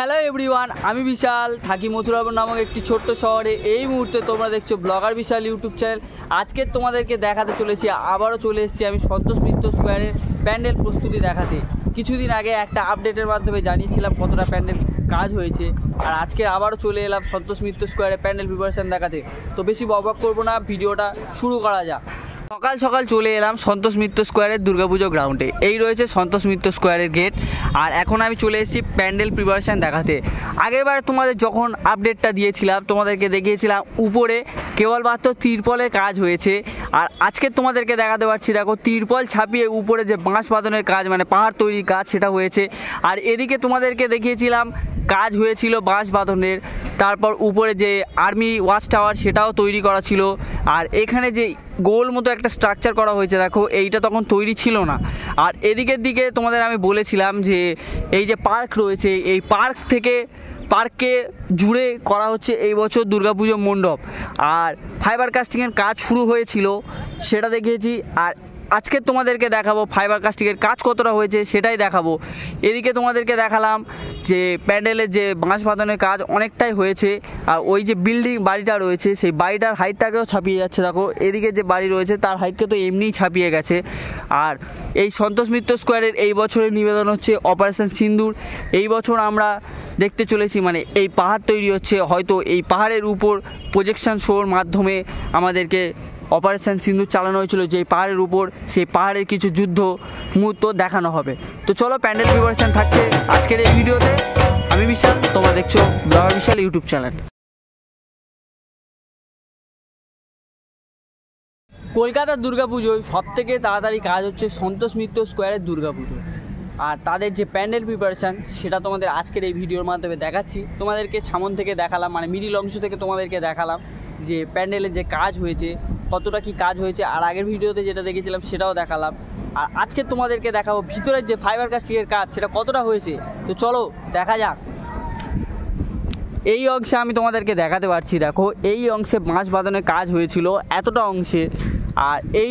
Hello everyone, আমি বিশাল, থাকি মথুরাপুর নামক একটি ছোট্ট শহরে। এই মুহূর্তে তোমরা দেখছো ব্লগার বিশাল ইউটিউব চ্যানেল। আজকে তোমাদেরকে দেখাতে চলেছি, আবারও চলে এসেছি আমি সন্তোষ মিত্র স্কোয়ারের প্যান্ডেল প্রস্তুতি দেখাতে। কিছুদিন আগে একটা আপডেটের মাধ্যমে জানিয়েছিলাম কতটা প্যান্ডেল কাজ হয়েছে, আর আজকে আবারও চলে এলাম সন্তোষ মিত্র স্কোয়ারে প্যান্ডেল প্রিপারেশন দেখাতে। তো বেশি বকবক করবো না, ভিডিওটা শুরু করা যাক। সকাল সকাল চলে এলাম সন্তোষ মিত্র স্কোয়ারের দুর্গাপুজো গ্রাউন্ডে। এই রয়েছে সন্তোষ মিত্র স্কোয়ারের গেট, আর এখন আমি চলে এসেছি প্যান্ডেল প্রিপারেশান দেখাতে। আগেরবার তোমাদের যখন আপডেটটা দিয়েছিলাম তোমাদেরকে দেখিয়েছিলাম উপরে কেবলমাত্র তিরপলের কাজ হয়েছে, আর আজকে তোমাদেরকে দেখাতে পারছি দেখো তিরপল ছাপিয়ে উপরে যে বাঁশ বাঁধনের কাজ মানে পাহাড় তৈরির কাজ সেটা হয়েছে। আর এদিকে তোমাদেরকে দেখিয়েছিলাম কাজ হয়েছিল বাঁশ বাঁধনের, তারপর উপরে যে আর্মি ওয়াচ টাওয়ার সেটাও তৈরি করা ছিল। আর এখানে যে গোল মতো একটা স্ট্রাকচার করা হয়েছে দেখো, এইটা তখন তৈরি ছিল না। আর এদিকের দিকে তোমাদের আমি বলেছিলাম যে এই যে পার্ক রয়েছে, এই পার্ককে জুড়ে করা হচ্ছে এই বছর দুর্গাপুজো মণ্ডপ, আর ফাইবার কাস্টিংয়ের কাজ শুরু হয়েছিল সেটা দেখিয়েছি। আর আজকে তোমাদেরকে দেখাবো ফাইবার কাস্টিংয়ের কাজ কতটা হয়েছে সেটাই দেখাবো। এদিকে তোমাদেরকে দেখালাম যে প্যান্ডেলের যে বাঁশ বাঁধানোর কাজ অনেকটাই হয়েছে, আর ওই যে বিল্ডিং বাড়িটা রয়েছে সেই বাড়িটার হাইটটাকেও ছাপিয়ে যাচ্ছে দেখো। এদিকে যে বাড়ি রয়েছে তার হাইটকে তো এমনিই ছাপিয়ে গেছে। আর এই সন্তোষ মিত্র স্কোয়ারের এই বছরের নিবেদন হচ্ছে অপারেশন সিন্দুর। এই বছর আমরা দেখতে চলেছি মানে এই পাহাড় তৈরি হচ্ছে, হয়তো এই পাহাড়ের উপর প্রজেকশন শোর মাধ্যমে আমাদেরকে অপারেশন সিন্দুর চালানো হয়েছিল, যে পাহাড়ের উপর সেই পাহাড়ের কিছু যুদ্ধ মুহূর্ত দেখানো হবে। তো চলো, প্যান্ডেল প্রিপারেশন থাকছে আজকের এই ভিডিওতে। আমি বিশাল, তোমরা দেখছো ব্লগার বিশাল ইউটিউব চ্যানেল। কলকাতার দুর্গাপুজোয় সবথেকে তাড়াতাড়ি কাজ হচ্ছে সন্তোষ মিত্র স্কোয়ারের দুর্গাপুজো, আর তাদের যে প্যান্ডেল প্রিপারেশান সেটা তোমাদের আজকের এই ভিডিওর মাধ্যমে দেখাচ্ছি। তোমাদেরকে সামন থেকে দেখালাম মানে মিডিল অংশ থেকে তোমাদেরকে দেখালাম যে প্যান্ডেলের যে কাজ হয়েছে কতটা কি কাজ হয়েছে, আর আগের ভিডিওতে যেটা দেখেছিলাম সেটাও দেখালাম। আর আজকে তোমাদেরকে দেখাবো ভিতরের যে ফাইবার কাস্টিংয়ের কাজ সেটা কতটা হয়েছে। তো চলো দেখা যাক। এই অংশে আমি তোমাদেরকে দেখাতে পারছি দেখো, এই অংশে বাঁশ বাঁধানোর কাজ হয়েছিল এতটা অংশে। আর এই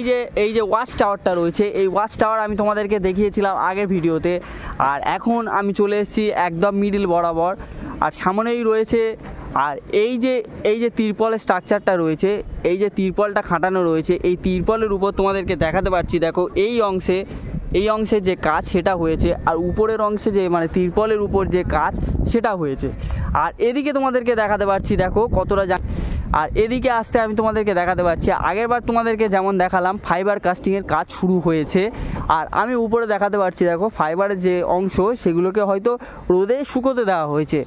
যে ওয়াচ টাওয়ারটা রয়েছে, এই ওয়াচ টাওয়ার আমি তোমাদেরকে দেখিয়েছিলাম আগের ভিডিওতে। আর এখন আমি চলে এসেছি একদম মিডিল বরাবর, আর সামনেই রয়েছে আর এই যে তিরপলের স্ট্রাকচারটা রয়েছে, এই যে তিরপলটা খাটানো রয়েছে, এই তিরপলের উপর তোমাদেরকে দেখাতে পারছি দেখো এই অংশে যে কাজ সেটা হয়েছে, আর উপরের অংশে যে মানে তিরপলের উপর যে কাজ সেটা হয়েছে। আর এদিকে তোমাদেরকে দেখাতে পারছি দেখো কতটা আর এদিকে আসতে আমি তোমাদেরকে দেখাতে পারছি আগেরবার তোমাদেরকে যেমন দেখালাম ফাইবার কাস্টিংয়ের কাজ শুরু হয়েছে। আর আমি উপরে দেখাতে পারছি দেখো ফাইবারের যে অংশ সেগুলোকে হয়তো রোদে শুকোতে দেওয়া হয়েছে,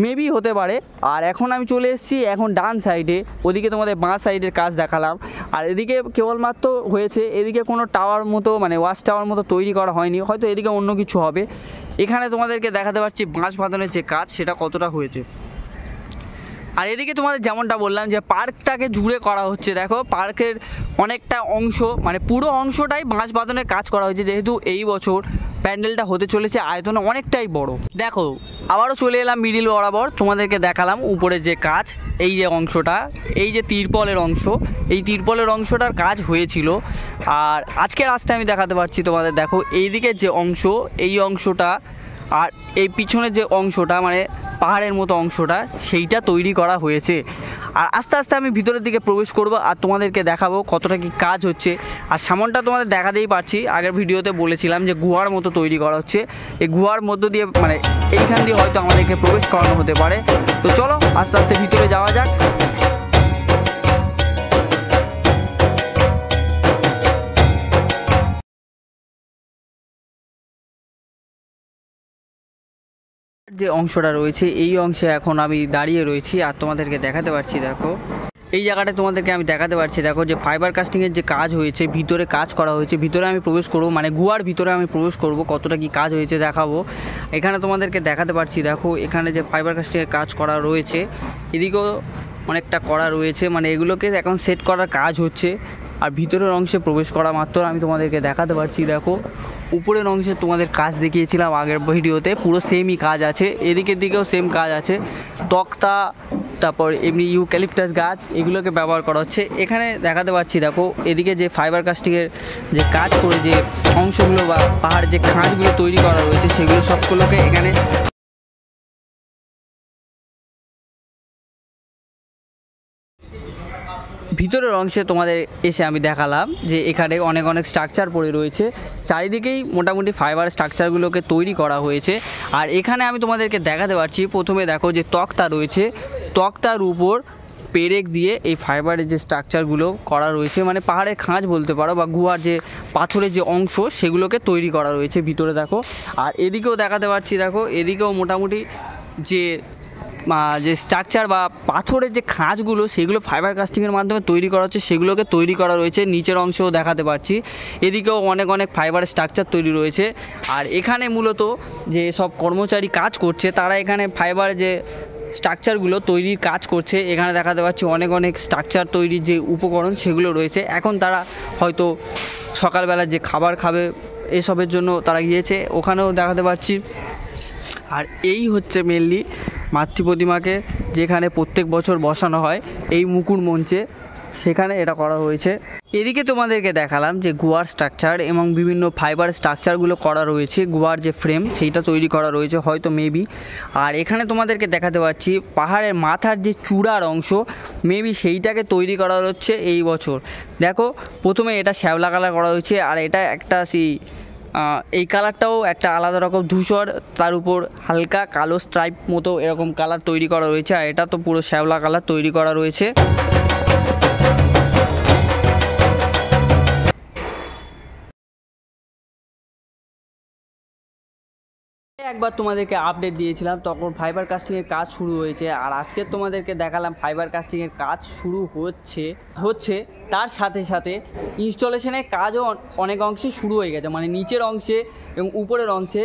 মেবি হতে পারে। আর এখন আমি চলে এসেছি এখন ডান সাইডে, ওদিকে তোমাদের বাঁ সাইডের কাজ দেখালাম। আর এদিকে কেবলমাত্র হয়েছে, এদিকে কোনো টাওয়ার মতো মানে ওয়াচ টাওয়ার মতো তৈরি করা হয়নি, হয়তো এদিকে অন্য কিছু হবে। এখানে তোমাদেরকে দেখাতে পারছি বাঁশ বাঁধানোর যে কাজ সেটা কতটা হয়েছে। আর এদিকে তোমাদের যেমনটা বললাম যে পার্কটাকে জুড়ে করা হচ্ছে দেখো, পার্কের অনেকটা অংশ মানে পুরো অংশটাই বাঁশ বাঁধানোর কাজ করা হয়েছে, যেহেতু এই বছর প্যান্ডেলটা হতে চলেছে আয়তনে অনেকটাই বড়। দেখো আবারও চলে এলাম মিডিল বরাবর, তোমাদেরকে দেখালাম উপরে যে কাজ, এই যে অংশটা, এই যে তিরপলের অংশ, এই তিরপলের অংশটার কাজ হয়েছিল। আর আজকে রাস্তায় আমি দেখাতে পারছি তোমাদের দেখো এইদিকে যে অংশ, এই অংশটা আর এই পিছনের যে অংশটা মানে পাহাড়ের মতো অংশটা সেইটা তৈরি করা হয়েছে। আর আস্তে আস্তে আমি ভিতরের দিকে প্রবেশ করব আর তোমাদেরকে দেখাবো কতটা কি কাজ হচ্ছে। আর সামনটা তোমাদের দেখাতেই পারছি, আগের ভিডিওতে বলেছিলাম যে গুহার মতো তৈরি করা হচ্ছে, এই গুহার মধ্য দিয়ে মানে এইখান দিয়ে হয়তো আমাদেরকে প্রবেশ করানো হতে পারে। তো চলো আস্তে আস্তে ভিতরে যাওয়া যাক। যে অংশটা রয়েছে এই অংশে এখন আমি দাঁড়িয়ে রয়েছি, আর তোমাদেরকে দেখাতে পারছি দেখো এই জায়গাটা তোমাদেরকে আমি দেখাতে পারছি দেখো যে ফাইবার কাস্টিংয়ের যে কাজ হয়েছে, ভিতরে কাজ করা হয়েছে, ভিতরে আমি প্রবেশ করব মানে গুহার ভিতরে আমি প্রবেশ করব, কতটা কি কাজ হয়েছে দেখাবো। এখানে তোমাদেরকে দেখাতে পারছি দেখো এখানে যে ফাইবার কাস্টিংয়ের কাজ করা রয়েছে, এদিকেও অনেকটা করা রয়েছে, মানে এগুলোকে এখন সেট করার কাজ হচ্ছে। আর ভিতরের অংশে প্রবেশ করা মাত্র আমি তোমাদেরকে দেখাতে পারছি দেখো উপরের অংশে তোমাদের কাজ দেখিয়েছিলাম আগের ভিডিওতে, পুরো সেমই কাজ আছে, এদিকের দিকেও সেম কাজ আছে। তক্তা, তারপর এমনি ইউক্যালিপটাস গাছ এগুলোকে ব্যবহার করা হচ্ছে। এখানে দেখাতে পারছি দেখো এদিকে যে ফাইবার কাস্টিংয়ের যে কাজ করে যে অংশগুলো বা পাহাড়ের যে খাঁজগুলো তৈরি করা রয়েছে সেগুলো সবগুলোকে এখানে ভিতরের অংশে তোমাদের এসে আমি দেখালাম যে এখানে অনেক অনেক স্ট্রাকচার পড়ে রয়েছে, চারিদিকেই মোটামুটি ফাইবার স্ট্রাকচারগুলোকে তৈরি করা হয়েছে। আর এখানে আমি তোমাদেরকে দেখাতে পারছি, প্রথমে দেখো যে তক্তা রয়েছে, তক্তার উপর পেরেক দিয়ে এই ফাইবারের যে স্ট্রাকচারগুলো করা রয়েছে, মানে পাহাড়ের খাঁজ বলতে পারো বা গুহার যে পাথরের যে অংশ সেগুলোকে তৈরি করা রয়েছে ভিতরে দেখো। আর এদিকেও দেখাতে পারছি, দেখো এদিকেও মোটামুটি যে স্ট্রাকচার বা পাথরের যে খাঁজগুলো সেগুলো ফাইবার কাস্টিংয়ের মাধ্যমে তৈরি করা হচ্ছে, সেগুলোকে তৈরি করা রয়েছে। নিচের অংশেও দেখাতে পারছি, এদিকেও অনেক অনেক ফাইবার স্ট্রাকচার তৈরি রয়েছে। আর এখানে মূলত যে সব কর্মচারী কাজ করছে তারা এখানে ফাইবার যে স্ট্রাকচারগুলো তৈরির কাজ করছে। এখানে দেখাতে পাচ্ছি অনেক অনেক স্ট্রাকচার তৈরির যে উপকরণ সেগুলো রয়েছে। এখন তারা হয়তো সকালবেলা যে খাবার খাবে এসবের জন্য তারা গিয়েছে, ওখানেও দেখাতে পাচ্ছি। আর এই হচ্ছে মেনলি মাতৃ প্রতিমাকে যেখানে প্রত্যেক বছর বসানো হয় এই মুকুট মঞ্চে, সেখানে এটা করা হয়েছে। এদিকে তোমাদেরকে দেখালাম যে গুহার স্ট্রাকচার এবং বিভিন্ন ফাইবার স্ট্রাকচারগুলো করা রয়েছে, গুহার যে ফ্রেম সেইটা তৈরি করা রয়েছে হয়তো মেবি। আর এখানে তোমাদেরকে দেখাতে পাচ্ছি পাহাড়ের মাথার যে চূড়ার অংশ মেবি সেইটাকে তৈরি করা হচ্ছে এই বছর। দেখো প্রথমে এটা শ্যাওলা কালার করা হয়েছে, আর এটা একটা এই কালারটাও একটা আলাদা রকম ধূসর, তার উপর হালকা কালো স্ট্রাইপ মতো এরকম কালার তৈরি করা রয়েছে। আর এটা তো পুরো শ্যাওলা কালার তৈরি করা রয়েছে। একবার তোমাদেরকে আপডেট দিয়েছিলাম তখন ফাইবার কাস্টিংয়ের কাজ শুরু হয়েছে, আর আজকে তোমাদেরকে দেখালাম ফাইবার কাস্টিংয়ের কাজ শুরু হচ্ছে তার সাথে সাথে ইনস্টলেশনের কাজও অনেক অংশে শুরু হয়ে গেছে, মানে নিচের অংশে এবং উপরের অংশে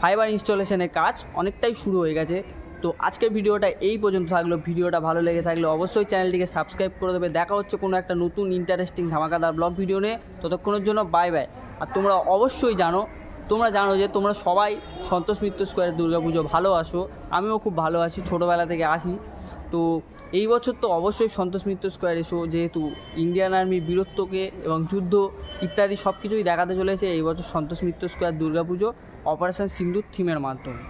ফাইবার ইনস্টলেশনের কাজ অনেকটাই শুরু হয়ে গেছে। তো আজকের ভিডিওটা এই পর্যন্ত থাকলো। ভিডিওটা ভালো লেগে থাকলে অবশ্যই চ্যানেলটিকে সাবস্ক্রাইব করে দেবে। দেখা হচ্ছে কোনো একটা নতুন ইন্টারেস্টিং ধামাকাদার ব্লগ ভিডিও নিয়ে। ততক্ষণের জন্য বাই বাই। আর তোমরা অবশ্যই তোমরা জানো যে তোমরা সবাই সন্তোষ মিত্র স্কোয়ারের দুর্গাপুজো ভালোবাসো, আমিও খুব ভালোবাসি, ছোটোবেলা থেকে আসি। তো এই বছর তো অবশ্যই সন্তোষ মিত্র স্কোয়ার এসো, যেহেতু ইন্ডিয়ান আর্মির বীরত্বকে এবং যুদ্ধ ইত্যাদি সব কিছুই দেখাতে চলেছে এই বছর সন্তোষ মিত্র স্কোয়ার দুর্গাপুজো অপারেশন সিন্দুর থিমের মাধ্যমে।